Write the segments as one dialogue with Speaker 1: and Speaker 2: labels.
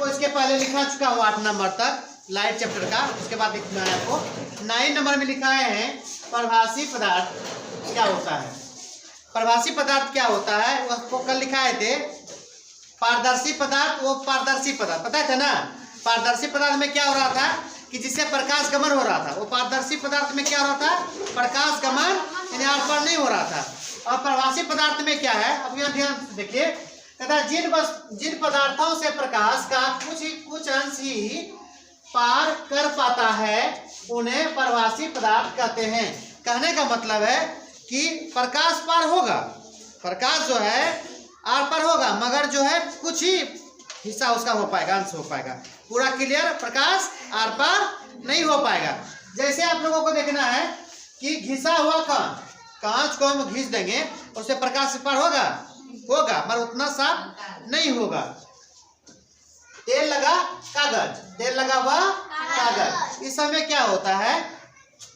Speaker 1: वो इसके पहले लिखा चुका हूँ 8 नंबर तक लाइट चैप्टर का। उसके बाद मैं आपको 9 नंबर में लिखाए हैं प्रभासी पदार्थ क्या होता है। प्रभासी पदार्थ क्या होता है उसको कल लिखाए थे। पारदर्शी पदार्थ, वो पारदर्शी पदार्थ पता था ना। पारदर्शी पदार्थ में क्या हो रहा था कि जिससे प्रकाश गमन हो रहा था, वो पारदर्शी पदार्थ में क्या हो रहा था, प्रकाश गमन यानी आर पार नहीं हो रहा था। और प्रभासी पदार्थ में क्या है, अब यहाँ ध्यान से देखिए, कहता है जिन पदार्थों से प्रकाश का कुछ अंश ही पार कर पाता है उन्हें प्रभासी पदार्थ कहते हैं। कहने का मतलब है कि प्रकाश पार होगा, प्रकाश जो है आर पार होगा, मगर जो है कुछ ही हिस्सा उसका हो पाएगा, अंश हो पाएगा, पूरा क्लियर प्रकाश आर पार नहीं हो पाएगा। जैसे आप लोगों को देखना है कि घिसा हुआ कांच को हम घिस देंगे उससे प्रकाश पार होगा, मगर उतना साफ नहीं होगा। तेल लगा कागज, तेल लगा हुआ कागज, इस समय क्या होता है,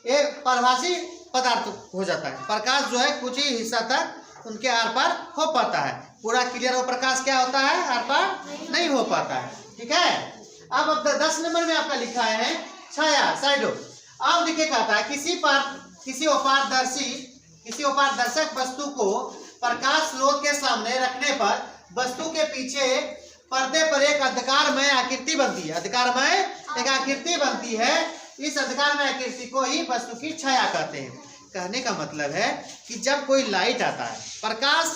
Speaker 1: ये प्रभासी पदार्थ हो जाता है। प्रकाश जो है कुछ ही हिस्सा तक उनके आर पार हो पाता है, पूरा क्लियर वो प्रकाश क्या होता है आर पार नहीं हो पाता है। ठीक है। अब 10 नंबर में आपका लिखा है छाया साइडो। अब देखिए कहता है किसी अपारदर्शक वस्तु को प्रकाश स्रोत के सामने रखने पर वस्तु के पीछे पर्दे पर एक अंधकारमय आकृति बनती है। अंधकारमय एक आकृति बनती है, इस अंधकारमय आकृति को ही वस्तु की छाया कहते हैं। कहने का मतलब है कि जब कोई लाइट आता है, प्रकाश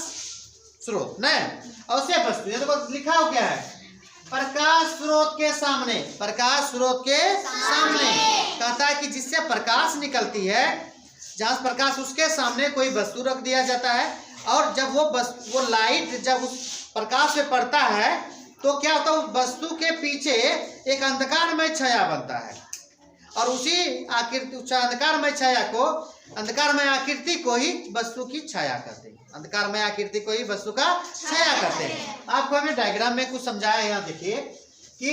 Speaker 1: स्रोत न, और उसे वस्तु, ये तो लिखा हो क्या है, प्रकाश स्रोत के सामने, प्रकाश स्रोत के सामने कहता है कि जिससे प्रकाश निकलती है, जहां प्रकाश उसके सामने कोई वस्तु रख दिया जाता है, और जब वो लाइट जब उस प्रकाश पे पड़ता है तो क्या होता है, उस वस्तु के पीछे एक अंधकारमय छाया बनता है, और उसी आकृति, उस अंधकारमय आकृति को ही वस्तु की छाया करते हैं। अंधकारमय आकृति को ही वस्तु का छाया करते हैं। आपको हमें डायग्राम में कुछ समझाया। यहाँ देखिए कि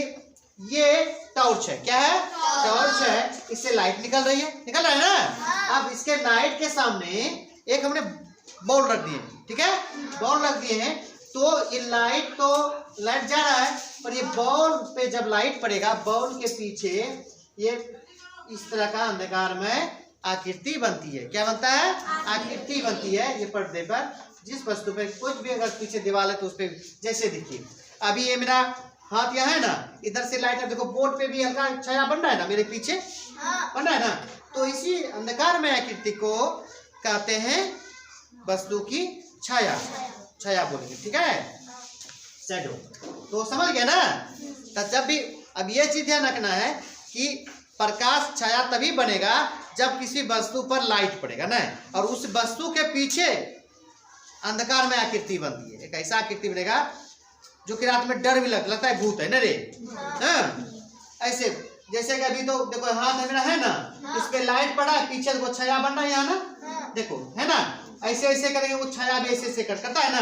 Speaker 1: ये टॉर्च है, क्या है, टॉर्च है, इससे लाइट निकल रही है, निकल रहा है ना। अब इसके लाइट के सामने एक हमने बॉल रख दिए, ठीक है, बॉल रख दिए हैं, तो ये लाइट जा रहा है, और ये बॉल पे जब लाइट पड़ेगा, बॉल के पीछे ये इस तरह का अंधकारमय आकृति बनती है। क्या बनता है, आकृति बनती है। ये पर्दे पर जिस वस्तु पे कुछ भी अगर पीछे दीवार है तो उस पे जैसे देखिए, अभी ये मेरा हाथ यहाँ है ना, इधर से लाइट है, देखो बोर्ड पे भी हल्का छाया बन रहा है ना, मेरे पीछे बन रहा है ना। तो इसी अंधकारमय आकृति को कहते हैं वस्तु की छाया, छाया बोलेंगे, ठीक है, शैडो। तो समझ गया ना। तो जब भी अब ये चीज ध्यान रखना है कि प्रकाश छाया तभी बनेगा जब किसी वस्तु पर लाइट पड़ेगा ना, और उस वस्तु के पीछे अंधकार में आकृति बनती है। एक ऐसा आकृति बनेगा जो कि रात में डर भी लगता है, भूत है ना रे, ऐसे जैसे कि अभी तो देखो हाथ मेरा है ना, इस पे लाइट पड़ा, पीछे वो छाया बन रहा है यहाँ ना, देखो है ना, ऐसे ऐसे करेंगे वो छाया भी ऐसे ऐसे करता है ना।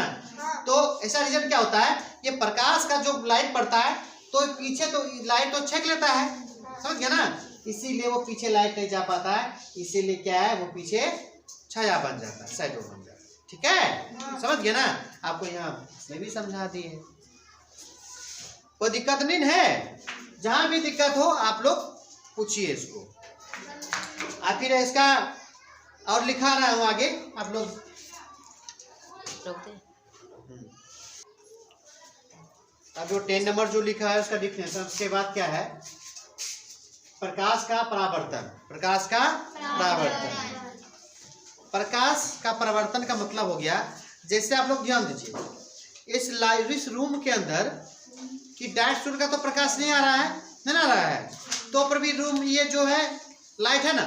Speaker 1: तो ऐसा रीजन क्या होता है, ये प्रकाश का जो लाइट पड़ता है तो पीछे तो लाइट तो छेक लेता है, समझ गया ना, इसीलिए वो पीछे लाइट नहीं जा पाता है, इसीलिए क्या है वो पीछे छाया बन जाता है, शैडो बन जाता है, ठीक है, समझ गया ना। आपको यहाँ मैं भी समझा दिए, कोई दिक्कत नहीं है, जहां भी दिक्कत हो आप लोग पूछिए इसको। आखिर इसका और लिखा रहा हूं आगे, आप लोग अब जो 10 नंबर जो लिखा है उसका डिफिनेशन, उसके बाद क्या है, प्रकाश का परावर्तन। प्रकाश का परावर्तन, प्रकाश का परावर्तन का मतलब हो गया, जैसे आप लोग ध्यान दीजिए, इस रूम के अंदर कि डायरेक्ट सूर्य का तो प्रकाश नहीं आ रहा है, नहीं आ रहा है, तो पर भी रूम ये जो है लाइट है ना,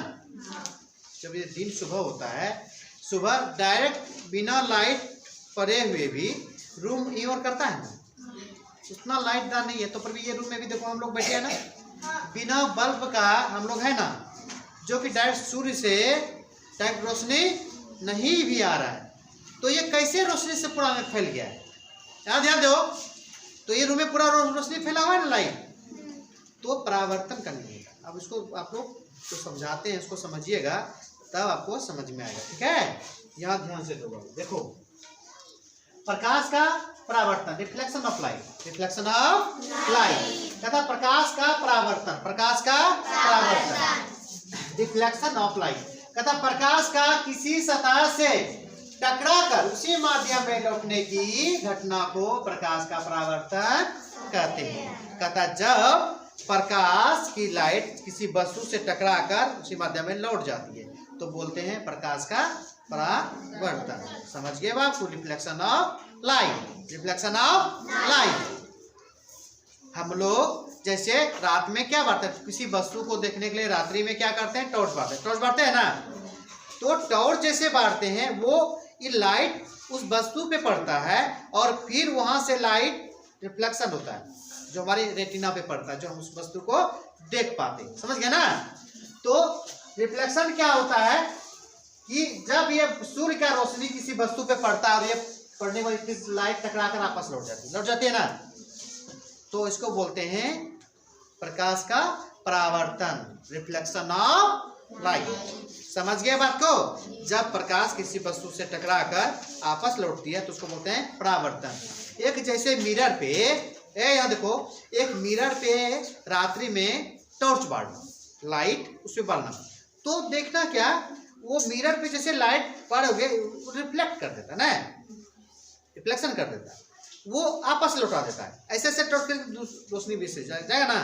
Speaker 1: जब ये दिन सुबह होता है, सुबह डायरेक्ट बिना लाइट पड़े हुए भी रूम ये और करता है ना, उतना लाइटदार नहीं है, तो पर भी ये रूम में भी देखो हम लोग बैठे हैं ना, बिना बल्ब का हम लोग है ना, जो कि डायरेक्ट सूर्य से डायरेक्ट रोशनी नहीं भी आ रहा है, तो ये कैसे रोशनी से पूरा फैल गया है, यहाँ ध्यान दो। तो ये रूम में पूरा रोशनी फैला हुआ है ना लाइट, तो परावर्तन करनी है। अब इसको आप लोग तो समझाते हैं, इसको समझिएगा तब आपको समझ में आएगा, ठीक है। यहाँ ध्यान से देखो, प्रकाश का परावर्तन, reflection of light, reflection of light. कहता प्रकाश का परावर्तन, प्रकाश का परावर्तन, रिफ्लेक्शन ऑफ लाइट। कहता प्रकाश का किसी सतह से टकराकर उसी माध्यम में लौटने की घटना को प्रकाश का परावर्तन कहते हैं। कहता जब प्रकाश की लाइट किसी वस्तु से टकराकर उसी माध्यम में लौट जाती है तो बोलते हैं प्रकाश का परावर्तन। समझ गए बाप? Reflection of light, reflection of light. हम लोग जैसे रात में क्या बारते हैं, किसी वस्तु को देखने के लिए रात्रि में क्या करते हैं, टॉर्च बारते हैं, टॉर्च बारते हैं ना। तो टॉर्च जैसे बारते हैं वो ये लाइट उस वस्तु पे पड़ता है और फिर वहां से लाइट रिफ्लेक्शन होता है जो हमारी रेटिना पे पड़ता है, जो हम उस वस्तु को देख पाते हैं। समझ गए ना? तो रिफ्लेक्शन क्या होता है कि जब ये सूर्य का रोशनी किसी वस्तु पे पड़ता है और ये पड़ने वाली लाइट टकरा कर आपस लौट जाती है ना, तो इसको बोलते हैं प्रकाश का परावर्तन, रिफ्लेक्शन ऑफ लाइट। समझ गए बात को? जब प्रकाश किसी वस्तु से टकराकर आपस लौटती है तो उसको बोलते हैं परावर्तन। एक जैसे मिरर पे यहाँ देखो, एक मिरर पे रात्रि में टॉर्च बारना, लाइट उस पे बारना, तो देखना क्या, वो मिरर पे जैसे लाइट पड़ोगे रिफ्लेक्ट कर देता है ना, रिफ्लेक्शन कर देता है, वो आपस लौटा देता है। ऐसे ऐसे टॉर्च की रोशनी भी से जाएगा ना।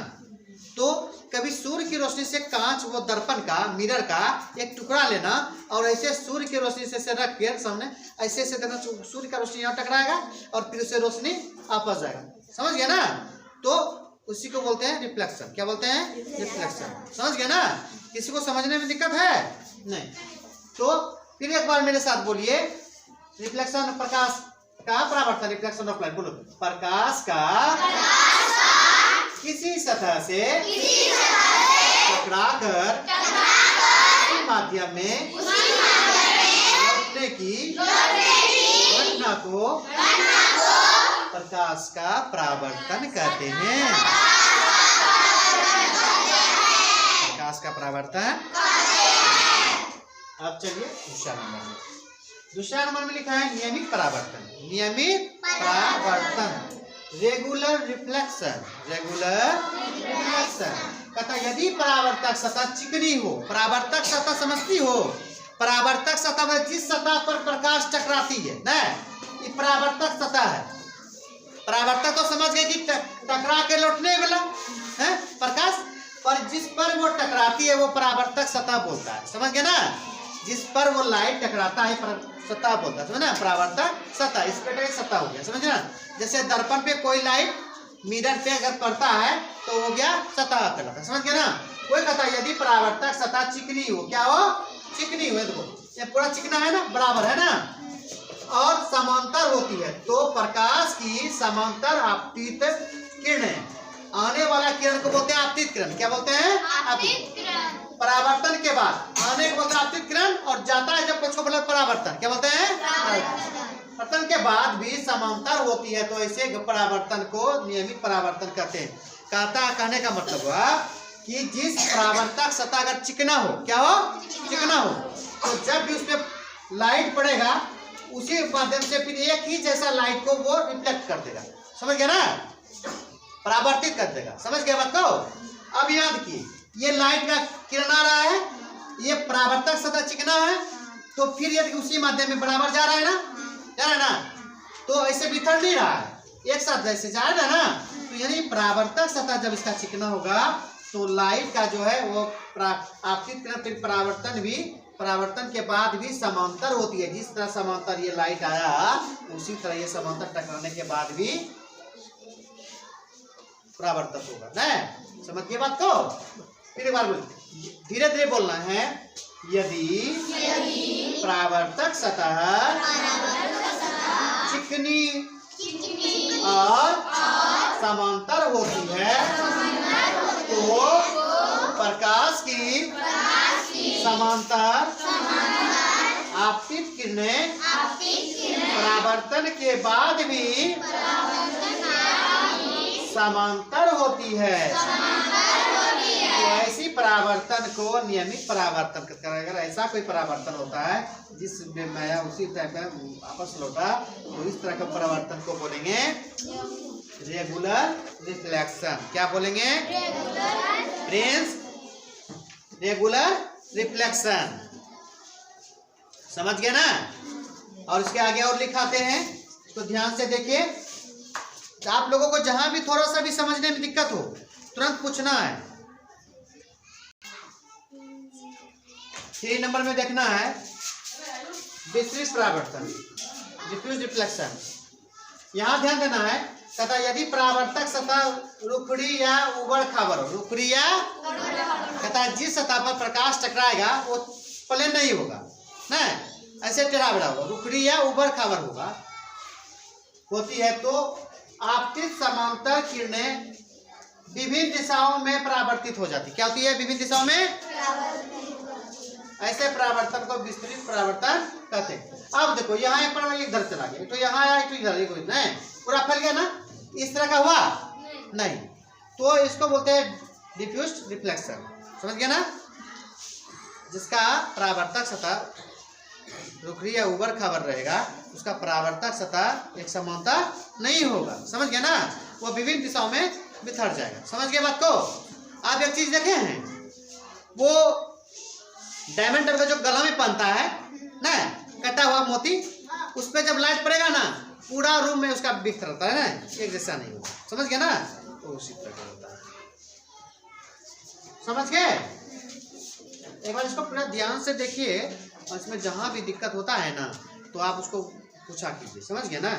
Speaker 1: तो कभी सूर्य की रोशनी से कांच, वो दर्पण का, मिरर का एक टुकड़ा लेना और ऐसे सूर्य की रोशनी से रख के सामने ऐसे ऐसे देना, सूर्य का रोशनी यहाँ टकराएगा और फिर उससे रोशनी आपस जाएगा। समझ गया ना? तो उसी को बोलते हैं रिफ्लेक्शन। क्या बोलते हैं? रिफ्लेक्शन। समझ गया ना? किसी को समझने में दिक्कत है? नहीं। तो फिर एक बार मेरे साथ बोलिए, रिफ्लेक्शन प्रकाश का परावर्तन, रिफ्लेक्शन ऑफ लाइट। बोलो, प्रकाश का किसी सतह से टकराकर उसी माध्यम में लौटने की घटना को प्रकाश का परावर्तन कहते हैं। प्रकाश का परावर्तन। अब चलिए दूसरा नंबर में लिखा है नियमित परावर्तन। नियमित परावर्तन, रेगुलर रिफ्लेक्शन, रेगुलर रिफ्लेक्शन। कहता यदि परावर्तक सतह चिकनी हो, परावर्तक सतह समझती हो, परावर्तक सतह में जिस सतह पर प्रकाश टकराती है ना, ये परावर्तक सतह है। परावर्तक तो समझ गए कि टकरा के लौटने वाला है प्रकाश, पर जिस पर वो टकराती है वो परावर्तक सतह बोलता है। समझ गए ना? जिस पर वो लाइट टकराता है सतह बोलता है, समझ ना? परावर्तक सतह, इस पे सतह हो गया। समझ ना? जैसे दर्पण पे कोई लाइट मिरर पे अगर पड़ता है तो हो गया सतह कहलाता है। समझ गया ना? कोई कहता है यदि परावर्तक सतह चिकनी हो, क्या हो? चिकनी हो। देखो ये पूरा चिकना है ना, बराबर है ना, और समांतर होती है, तो प्रकाश की समांतर आपतित किरणें, आने वाला किरण को बोलते हैं आपतित किरण। क्या बोलते हैं? आपतित किरण। परावर्तन के बाद आने को बोलते हैं आपतित किरण, और जाता है जब उसको बोलते हैं परावर्तन। क्या बोलते हैं? परावर्तन के बाद भी समांतर होती है, तो ऐसे परावर्तन को नियमित परावर्तन कहते हैं। कहने का मतलब हुआ कि जिस परावर्तक सतह अगर चिकना हो, क्या हो? चिकना हो, तो जब भी उस पर लाइट पड़ेगा उसी माध्यम से फिर एक ही जैसा लाइट को वो रिफ्लेक्ट कर देगा। समझ गया ना? परावर्तित कर देगा। समझ गया बात को? अब याद की, ये लाइट का किरण आ रहा है, ये परावर्तक सतह चिकना है, तो फिर यदि उसी माध्यम में बराबर जा रहा है ना, जा रहा है ना, तो ऐसे बिखर नहीं रहा है, एक साथ जैसे जाएगा ना, तो यानी परावर्तक सतह जब इसका चिकना होगा तो लाइट का जो है वो आपतित किरण फिर परावर्तन भी, परावर्तन के बाद भी समांतर होती है। जिस तरह समांतर ये लाइट आया उसी तरह ये समांतर टकराने के बाद भी परावर्तक होगा ना। समझ गए बात को? फिर एक बार बोलिए, धीरे धीरे बोलना है। यदि परावर्तक सतह चिकनी और समांतर होती है तो प्रकाश की समांतर आपतित किरणें परावर्तन के बाद भी समांतर होती है। तो ऐसी परावर्तन को नियमित परावर्तन कहते हैं। अगर ऐसा कोई परावर्तन होता है जिसमें मैं उसी टाइप में आपस लौटा, तो इस तरह का परावर्तन को बोलेंगे रेगुलर रिफ्लेक्शन। क्या बोलेंगे? Prince regular reflection. समझ गए ना? और इसके आगे और लिखाते हैं, तो ध्यान से देखिए। आप लोगों को जहां भी थोड़ा सा भी समझने में दिक्कत हो तुरंत पूछना है। 3 नंबर में देखना है विस्तृत परावर्तन, डिफ्यूज रिफ्लेक्शन। यहाँ ध्यान देना है तथा यदि परावर्तक सतह रुखड़ी या उबड़ खाबड़ हो, रुखड़ी या तथा जिस सतह पर प्रकाश टकराएगा वो प्लेन नहीं होगा ना, ऐसे टेढ़ा बेढ़ा होगा, रुखड़ी या उबड़ खाबड़ होगा होती है, तो आपतित समांतर किरणें विभिन्न दिशाओं में परावर्तित हो जाती। क्या होती है? विभिन्न दिशाओं में। ऐसे परावर्तन को विस्तृत परावर्तन कहते हैं। अब देखो यहाँ एक पर इधर चला गया, तो यहाँ आया तो इधर, नहीं पूरा फैल गया ना, इस तरह का हुआ नहीं, तो इसको बोलते हैं डिफ्यूज रिफ्लेक्शन। समझ गया ना? जिसका परावर्तक सतह रुखड़ी या उबड़ खाबड़ रहेगा उसका परावर्तक सतह एक समांतर नहीं होगा। समझ गया ना? वो विभिन्न दिशाओं में बिखर जाएगा। समझ गए बात को? आप एक चीज देखे हैं, वो डायमंड टाइप का जो गला में पहनता है ना, कटा हुआ मोती, उस पर जब लाइट पड़ेगा ना पूरा रूम में उसका बिखर रहता है ना, एक जैसा नहीं होगा। समझ गया ना? तो उसी तरह का होता है। समझ गए? एक बार इसको पूरा ध्यान से देखिए और इसमें जहां भी दिक्कत होता है ना तो आप उसको पूछा कीजिए। समझ गए ना?